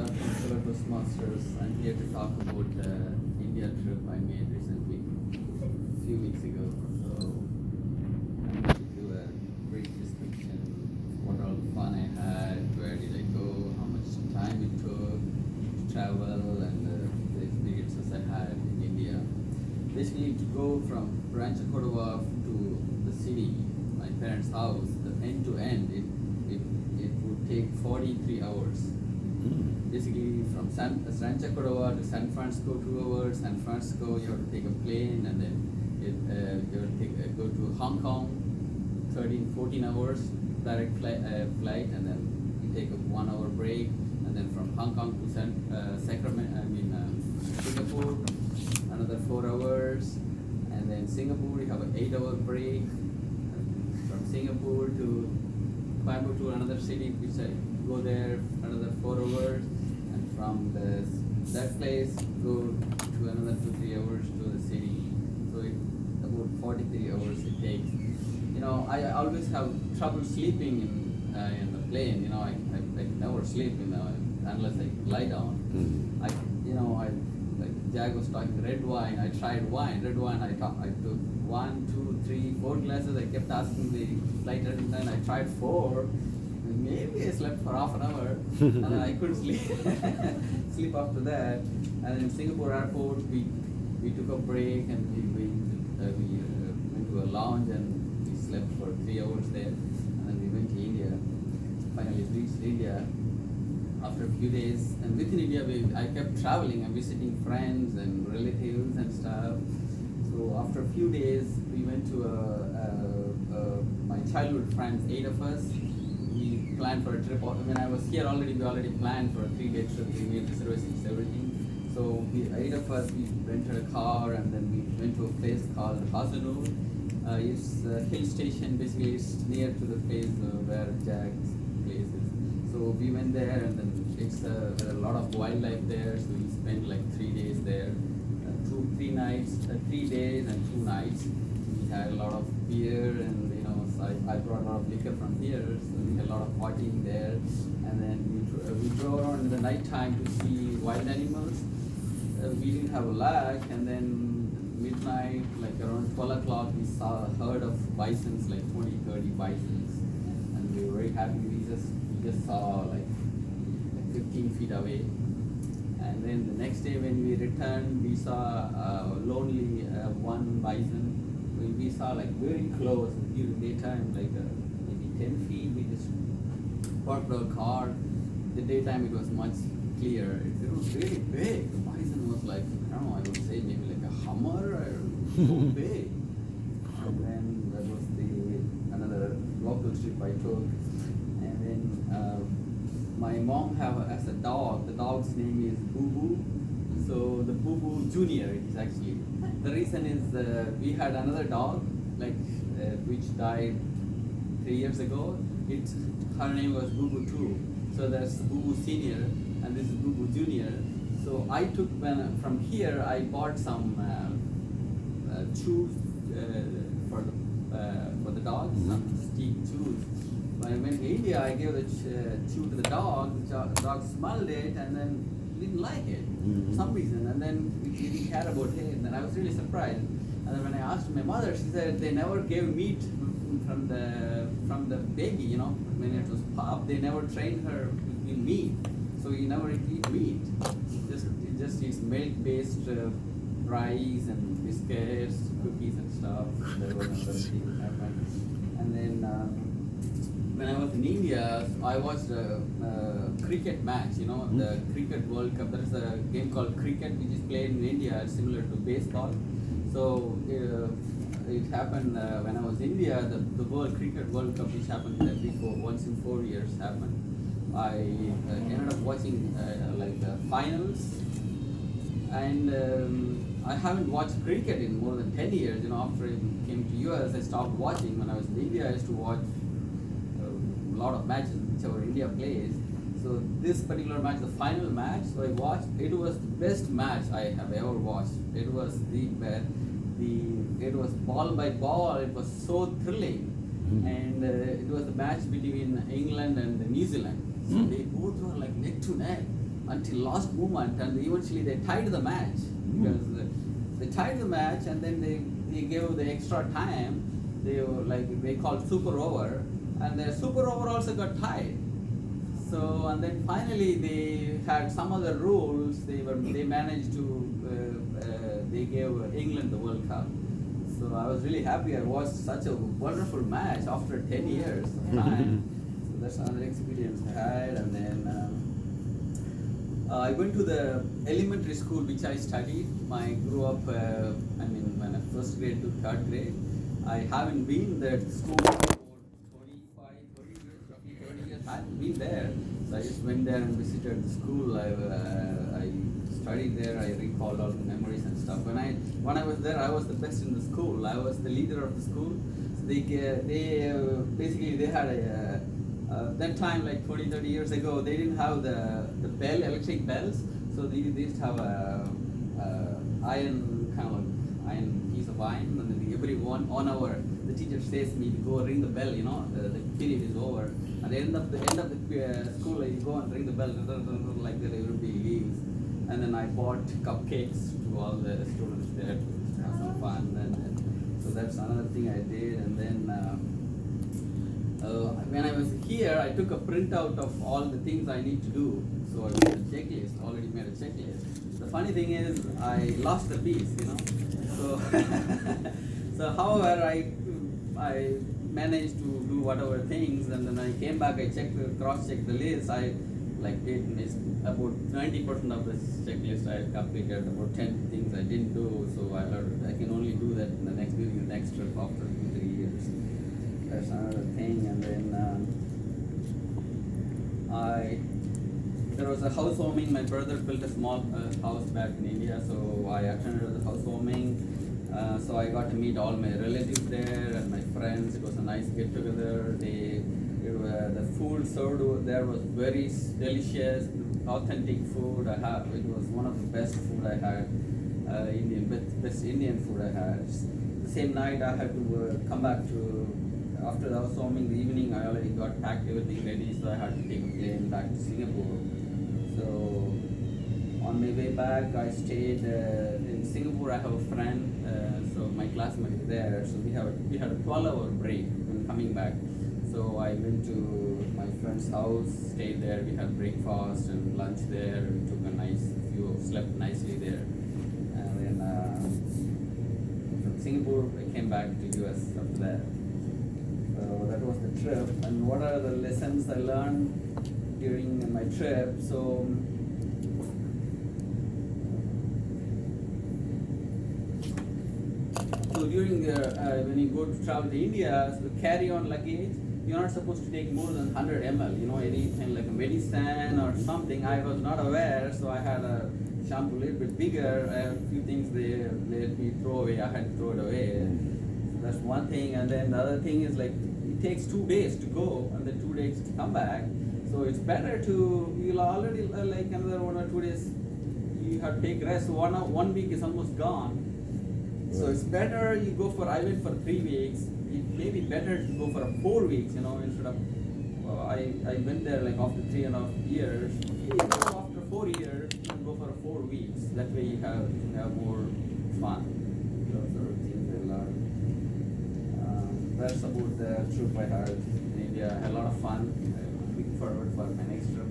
Fellow Toastmasters. I'm here to talk about the India trip I made recently, a few weeks ago. So I'm going to do a brief description, what all the fun I had, where did I go, how much time it took to travel, and the experiences I had in India. Basically, to go from Rancho Cordova to the city, my parents' house, the end to end, it would take 43 hours. Basically, from Rancho Cordova to San Francisco, 2 hours. San Francisco, you have to take a plane, and then you have to go to Hong Kong, 14 hours direct flight, and then you take a 1 hour break, and then from Hong Kong to Singapore, another 4 hours, and then Singapore, you have an 8 hour break. From Singapore to Coimbatore, another city, which I go there another 4 hours, and from that place go to another 2-3 hours to the city. So it about 43 hours it takes. I always have trouble sleeping in the plane. I never sleep. Unless I lie down. Like Jack was talking red wine. I tried red wine. I took 1, 2, 3, 4 glasses. I kept asking the flight attendant. I tried 4. Maybe I slept for half an hour, and then I couldn't sleep after that. And in Singapore airport, we took a break, and we went to a lounge, and we slept for 3 hours there. And then we went to India. Finally reached India after a few days. And within India, I kept traveling and visiting friends and relatives and stuff. So after a few days, we went to my childhood friends, 8 of us. We planned for a trip. When I was here already, we already planned for a 3-day trip. We made reservations, everything. So 8 of us, we rented a car, and then we went to a place called Hasanu. It's a hill station. Basically, it's near to the place where Jack's place is. So we went there, and then it's there are a lot of wildlife there. So we spent like 3 days there, 3 days and 2 nights. We had a lot of beer, and so I brought a lot of liquor from here. So we had a lot of partying there, and then we drove around in the night time to see wild animals. We didn't have a luck, and then midnight, like around 12 o'clock, we saw a herd of bisons, like 20-30 bisons, and we were very happy. We just saw like 15 feet away. And then the next day when we returned, we saw lonely one bison. We saw like very close during daytime, like maybe 10 feet. We just parked our car. The daytime it was much clearer. It was really big. The bison was like, I don't know, I would say maybe like a Hummer or so big. And then that was another local trip I took. And then my mom has a dog. The dog's name is Boo Boo. So the Boo Boo Junior it is actually. The reason is we had another dog, which died 3 years ago. Her name was Boo Boo too. So there's Boo Boo Senior, and this is Boo Boo Junior. So I took from here. I bought some chews for the dog, some steak chews. When I went to India, I gave the chew to the dog. The dog smelled it, and then didn't like it for some reason, and then we didn't care about it, and then I was really surprised. And then when I asked my mother, she said they never gave meat from the baby, when it was pup, they never trained her in meat, so you never eat meat. It just eats milk-based rice and biscuits, cookies and stuff. That was another thing that happened. And then when I was in India, I watched a cricket match, the Cricket World Cup. There is a game called cricket which is played in India, similar to baseball. So it happened when I was in India, the Cricket World Cup, which happened once in 4 years happened. I ended up watching the finals, and I haven't watched cricket in more than 10 years. After I came to US, I stopped watching. When I was in India, I used to watch a lot of matches, whichever India plays. So this particular match, the final match, so I watched. It was the best match I have ever watched. It was it was ball by ball. It was so thrilling, and it was the match between England and New Zealand. So they both were like neck to neck. until last moment, and eventually they tied the match because they tied the match, and then they gave the extra time. They were like they called super over, and the super over also got tied. So and then finally they had some other rules. They managed to they gave England the World Cup. So I was really happy. I watched such a wonderful match after 10 years of time. So that's another experience I had. And then I went to the elementary school which I studied. I grew up, when I first grade to third grade. I haven't been that school for 25, 30 years, roughly 30 years. I haven't been there. So I just went there and visited the school. I studied there. I recalled all the memories and stuff. When I was there, I was the best in the school. I was the leader of the school. So they basically they had a that time, like 20, 30 years ago, they didn't have the electric bells. So they used to have a iron piece of iron, and then every 1 hour the teacher says me to go ring the bell. The period is over. At the end of the school, you go and ring the bell like that. Everybody leaves, and then I bought cupcakes to all the students there to have some fun. And so that's another thing I did. And then. When I was here, I took a printout of all the things I need to do. So I made a checklist, already made a checklist. The funny thing is, I lost the piece, So, so however, I managed to do whatever things, and then I came back, I cross-checked the list. I did miss about 90% of the checklist I completed, about 10 things I didn't do. So I can only do that in the next trip after 2-3 years. That's another thing. And then there was a housewarming. My brother built a small house back in India, so I attended the housewarming. So I got to meet all my relatives there and my friends. It was a nice get together. The food served there was very delicious, authentic food. It was one of the best food I had. Best Indian food I had. The same night I had to come back to. After the housewarming, the evening, I already got packed everything ready, so I had to take a plane back to Singapore. So on my way back, I stayed in Singapore. I have a friend, so my classmate is there. So we had a 12-hour break when coming back. So I went to my friend's house, stayed there. We had breakfast and lunch there. We took a nice view, slept nicely there, and then from Singapore, I came back to US after that. So that was the trip. And what are the lessons I learned during my trip? So during when you go to travel to India, so carry-on luggage, you're not supposed to take more than 100 ml. Anything like a medicine or something. I was not aware, so I had a shampoo a little bit bigger. I had a few things they let me throw away. I had to throw it away. That's one thing. And then the other thing is it takes 2 days to go and then 2 days to come back. So it's better you'll already another 1 or 2 days you have to take rest. So 1 week is almost gone. So it's better you go I went for 3 weeks. It may be better to go for 4 weeks, instead of I went there after 3.5 years. You go after 4 years, you can go for 4 weeks. That way you have more fun. Those are things I learned. That's about the trip I had in India. I had a lot of fun. I'm looking forward for my next trip.